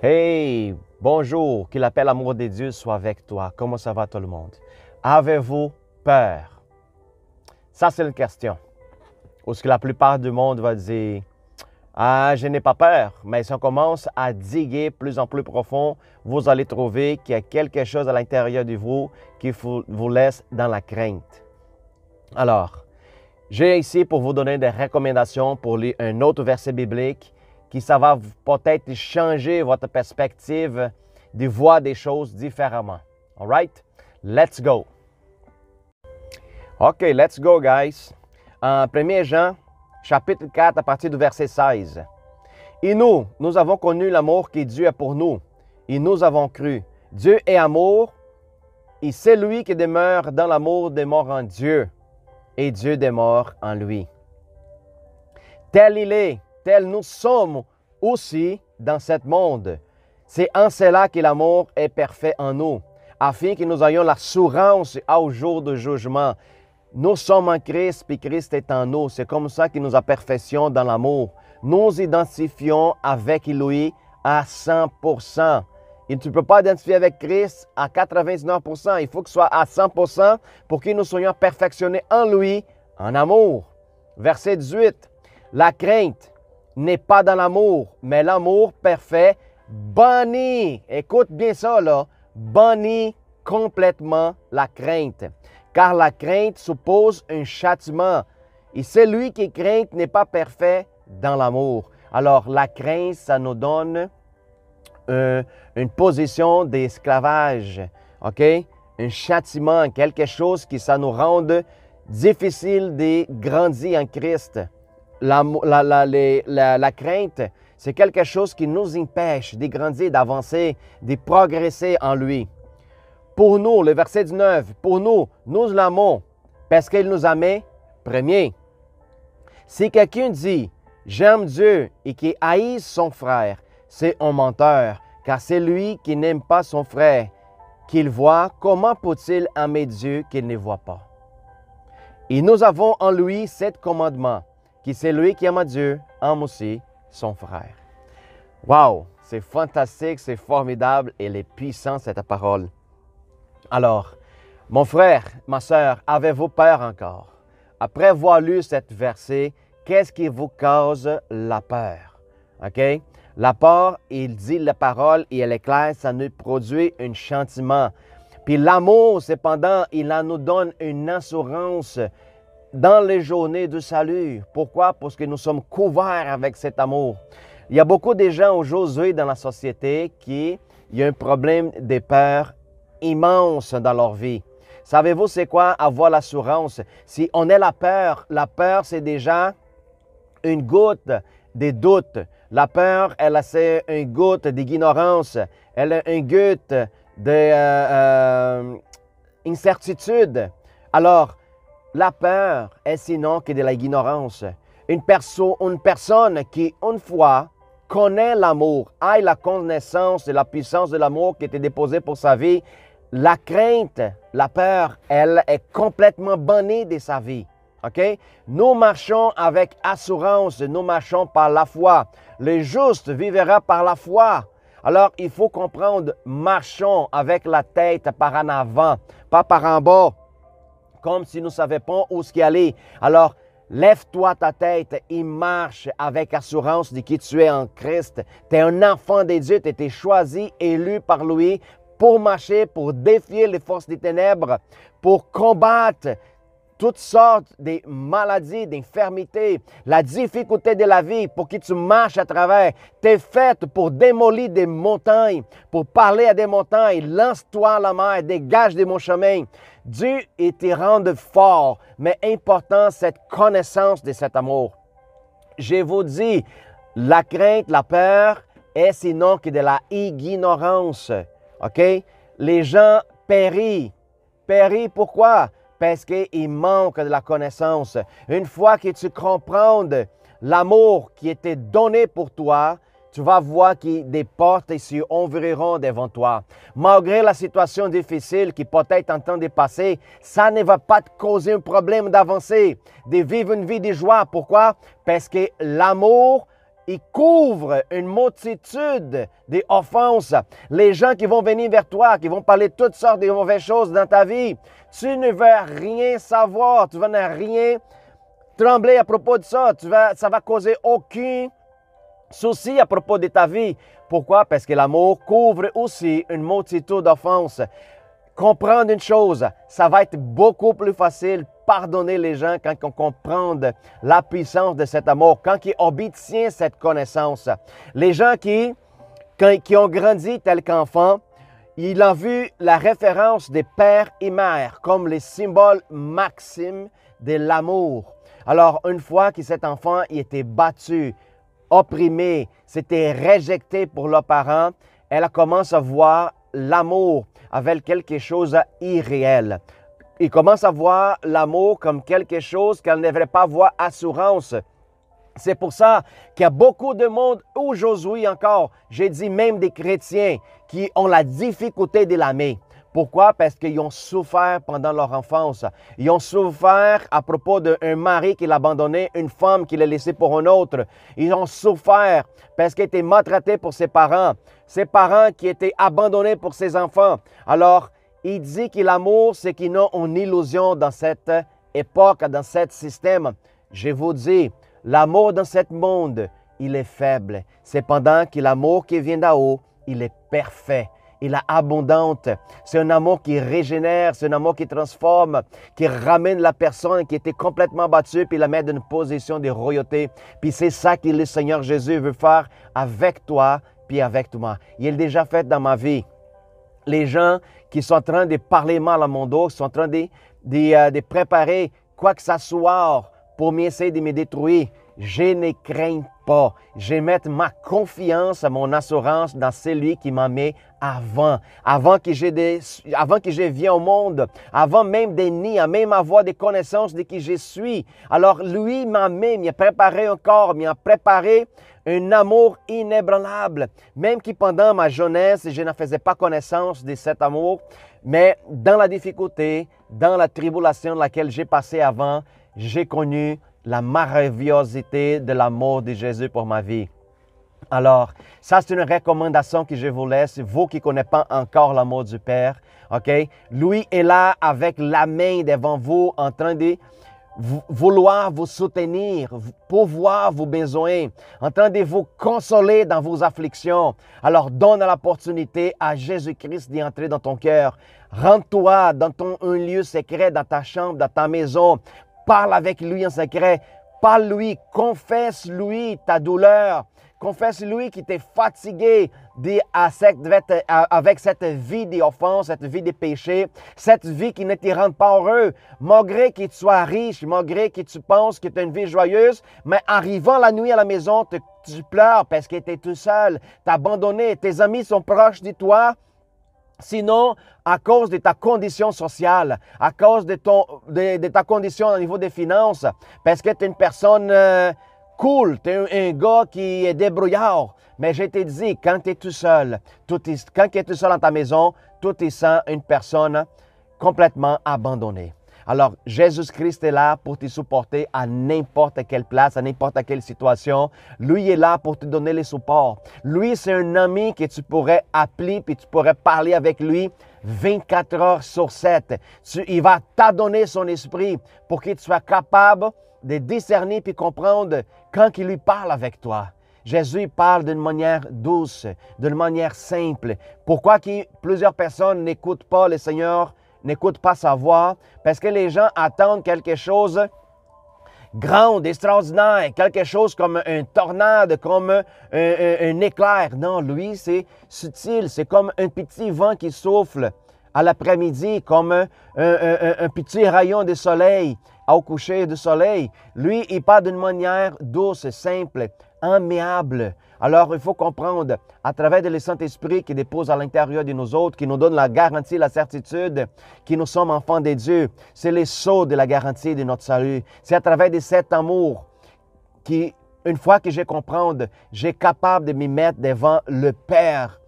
Hey, bonjour, que l'appel amour de Dieu soit avec toi. Comment ça va tout le monde? Avez-vous peur? Ça, c'est une question. Parce que la plupart du monde va dire, ah, je n'ai pas peur. Mais si on commence à diguer plus en plus profond, vous allez trouver qu'il y a quelque chose à l'intérieur de vous qui vous laisse dans la crainte. Alors, j'ai ici pour vous donner des recommandations pour lire un autre verset biblique qui ça va peut-être changer votre perspective de voir des choses différemment. All right? Let's go. OK, let's go, guys. En 1 Jean, chapitre 4, à partir du verset 16. Et nous avons connu l'amour que Dieu a pour nous. Et nous avons cru. Dieu est amour, et celui qui demeure dans l'amour demeure en Dieu, et Dieu demeure en lui. Tel il est, tel nous sommes aussi dans ce monde. C'est en cela que l'amour est parfait en nous, afin que nous ayons l'assurance au jour du jugement. Nous sommes en Christ, puis Christ est en nous. C'est comme ça que nous perfectionnons dans l'amour. Nous identifions avec lui à 100%. Et tu ne peux pas identifier avec Christ à 99%. Il faut que ce soit à 100% pour que nous soyons perfectionnés en lui, en amour. Verset 18. La crainte n'est pas dans l'amour, mais l'amour parfait bannit. Écoute bien ça, là. Bannit complètement la crainte. Car la crainte suppose un châtiment. Et celui qui craint n'est pas parfait dans l'amour. Alors, la crainte, ça nous donne une position d'esclavage. OK? Un châtiment, quelque chose qui ça nous rend difficile de grandir en Christ. La crainte, c'est quelque chose qui nous empêche de grandir, d'avancer, de progresser en lui. Pour nous, le verset 19, pour nous l'aimons parce qu'il nous a mis premier. Si quelqu'un dit « J'aime Dieu » et qui haït son frère, c'est un menteur, car c'est lui qui n'aime pas son frère qu'il voit. Comment peut-il aimer Dieu qu'il ne voit pas? Et nous avons en lui sept commandements, qui c'est lui qui aime Dieu, aime aussi son frère. Wow! C'est fantastique, c'est formidable et elle est puissante cette parole. Alors, mon frère, ma sœur, avez-vous peur encore? Après avoir lu cette verset, qu'est-ce qui vous cause la peur? OK? La peur, il dit la parole et elle est claire, ça nous produit un châtiment. Puis l'amour, cependant, il nous donne une assurance dans les journées de salut. Pourquoi? Parce que nous sommes couverts avec cet amour. Il y a beaucoup de gens aujourd'hui dans la société qui ont un problème de peur immense dans leur vie. Savez-vous c'est quoi avoir l'assurance? Si on a la peur c'est déjà une goutte de doute. La peur, c'est une goutte d'ignorance. Elle est une goutte d'incertitude. Alors, la peur est sinon que de l'ignorance. Une personne qui, une fois, connaît l'amour, a la connaissance de la puissance de l'amour qui était déposée pour sa vie, la crainte, la peur, elle est complètement bannie de sa vie. OK? Nous marchons avec assurance, nous marchons par la foi. Le juste vivra par la foi. Alors, il faut comprendre, marchons avec la tête par en avant, pas par en bas, comme si nous ne savions pas où ce qui allait. Alors, lève-toi ta tête et marche avec assurance de qui tu es en Christ. Tu es un enfant de Dieu, tu as été choisi, élu par lui pour marcher, pour défier les forces des ténèbres, pour combattre toutes sortes de maladies, d'infirmités, la difficulté de la vie pour que tu marches à travers. Tu es fait pour démolir des montagnes, pour parler à des montagnes. Lance-toi à la mer, dégage de mon chemin. Dieu te rend fort, mais important cette connaissance de cet amour. Je vous dis, la crainte, la peur est sinon que de la ignorance. OK? Les gens périssent. Périssent pourquoi? Parce qu'il manque de la connaissance. Une fois que tu comprends l'amour qui était donné pour toi, tu vas voir que des portes s'ouvriront devant toi. Malgré la situation difficile qui peut être en train de passer, ça ne va pas te causer un problème d'avancer, de vivre une vie de joie. Pourquoi? Parce que l'amour il couvre une multitude d'offenses. Les gens qui vont venir vers toi, qui vont parler toutes sortes de mauvaises choses dans ta vie, tu ne vas rien savoir, tu ne vas rien trembler à propos de ça. Ça va causer aucun souci à propos de ta vie. Pourquoi? Parce que l'amour couvre aussi une multitude d'offenses. Comprendre une chose, ça va être beaucoup plus facile pardonner les gens quand on comprend la puissance de cet amour, quand ils obtiennent cette connaissance. Les gens qui ont grandi tel qu'enfants, ils ont vu la référence des pères et mères comme les symboles maximes de l'amour. Alors, une fois que cet enfant il était battu, opprimé, c'était rejeté pour leurs parents, elle commence à voir l'amour avec quelque chose d'irréel. Il commence à voir l'amour comme quelque chose qu'elle ne devrait pas voir assurance. C'est pour ça qu'il y a beaucoup de monde aujourd'hui encore, j'ai dit même des chrétiens, qui ont la difficulté de l'aimer. Pourquoi? Parce qu'ils ont souffert pendant leur enfance. Ils ont souffert à propos d'un mari qui l'a abandonné, une femme qui l'a laissé pour un autre. Ils ont souffert parce qu'ils étaient maltraités pour ses parents qui étaient abandonnés pour ses enfants. Alors, il dit que l'amour, c'est qu'ils ont une illusion dans cette époque, dans ce système. Je vous dis, l'amour dans ce monde, il est faible. Cependant que l'amour qui vient d'en haut, il est parfait. Il est abondante. C'est un amour qui régénère, c'est un amour qui transforme, qui ramène la personne qui était complètement battue, puis la met dans une position de royauté. Puis c'est ça que le Seigneur Jésus veut faire avec toi, puis avec toi. Il est déjà fait dans ma vie. Les gens qui sont en train de parler mal à mon dos, qui sont en train de préparer quoi que ce soit pour essayer de me détruire, je ne crains pas. Je mets ma confiance, mon assurance dans celui qui m'a mis avant que je vienne au monde, avant même des nids, même avoir des connaissances de qui je suis. Alors lui m'a mis, m'a préparé un corps, m'a préparé un amour inébranlable. Même que pendant ma jeunesse, je ne faisais pas connaissance de cet amour, mais dans la difficulté, dans la tribulation dans laquelle j'ai passé avant, j'ai connu la merveillosité de l'amour de Jésus pour ma vie. Alors, ça c'est une recommandation que je vous laisse, vous qui ne connaissez pas encore l'amour du Père, ok? Lui est là avec la main devant vous, en train de vouloir vous soutenir, pourvoir vos besoins, en train de vous consoler dans vos afflictions. Alors, donne l'opportunité à Jésus-Christ d'y entrer dans ton cœur. Rends-toi dans un lieu secret, dans ta chambre, dans ta maison. Parle avec lui en secret. Parle-lui, confesse-lui ta douleur. Confesse-lui qui t'es fatigué avec cette vie d'offense, cette vie de péché, cette vie qui ne te rend pas heureux. Malgré que tu sois riche, malgré que tu penses que tu as une vie joyeuse, mais arrivant la nuit à la maison, tu pleures parce que tu es tout seul, tu as abandonné, tes amis sont proches de toi. Sinon, à cause de ta condition sociale, à cause de ta condition au niveau des finances, parce que tu es une personne cool, tu es un gars qui est débrouillard. Mais je t'ai dit, quand tu es tout seul, quand tu es tout seul dans ta maison, tu te sens une personne complètement abandonnée. Alors, Jésus-Christ est là pour te supporter à n'importe quelle place, à n'importe quelle situation. Lui est là pour te donner le support. Lui, c'est un ami que tu pourrais appeler puis tu pourrais parler avec lui 24 heures sur 7. Il va t'adonner son esprit pour que tu sois capable de discerner puis comprendre quand il lui parle avec toi. Jésus parle d'une manière douce, d'une manière simple. Pourquoi plusieurs personnes n'écoutent pas le Seigneur, n'écoutent pas sa voix? Parce que les gens attendent quelque chose grand, extraordinaire, quelque chose comme un tornade, comme un éclair. Non, lui, c'est subtil, c'est comme un petit vent qui souffle à l'après-midi, comme un petit rayon de soleil au coucher du soleil. Lui, il parle d'une manière douce, simple, aimable. Alors, il faut comprendre, à travers le Saint-Esprit qui dépose à l'intérieur de nous autres, qui nous donne la garantie, la certitude que nous sommes enfants de Dieu. C'est le sceau de la garantie de notre salut. C'est à travers de cet amour qui, une fois que je comprends, j'ai capable de me mettre devant le Père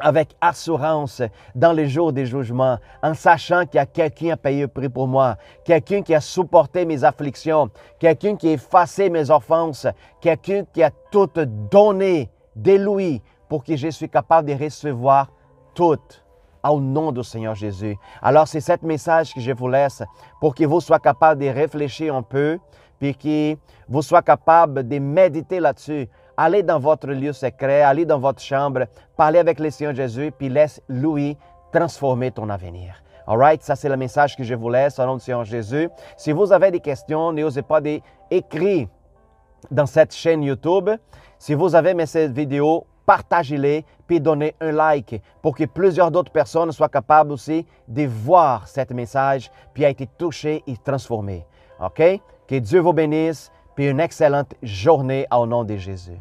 avec assurance dans les jours des jugements, en sachant qu'il y a quelqu'un qui a payé le prix pour moi, quelqu'un qui a supporté mes afflictions, quelqu'un qui a effacé mes offenses, quelqu'un qui a tout donné de lui pour que je sois capable de recevoir tout au nom du Seigneur Jésus. Alors, c'est ce message que je vous laisse pour que vous soyez capable de réfléchir un peu, puis que vous soyez capable de méditer là-dessus. Allez dans votre lieu secret, allez dans votre chambre, parlez avec le Seigneur Jésus, puis laisse-lui transformer ton avenir. All right? Ça, c'est le message que je vous laisse au nom du Seigneur Jésus. Si vous avez des questions, n'osez pas d'écrire dans cette chaîne YouTube. Si vous avez aimé cette vidéo, partagez-les, puis donnez un like pour que plusieurs d'autres personnes soient capables aussi de voir ce message, puis a été touché et transformé. OK? Que Dieu vous bénisse, puis une excellente journée au nom de Jésus.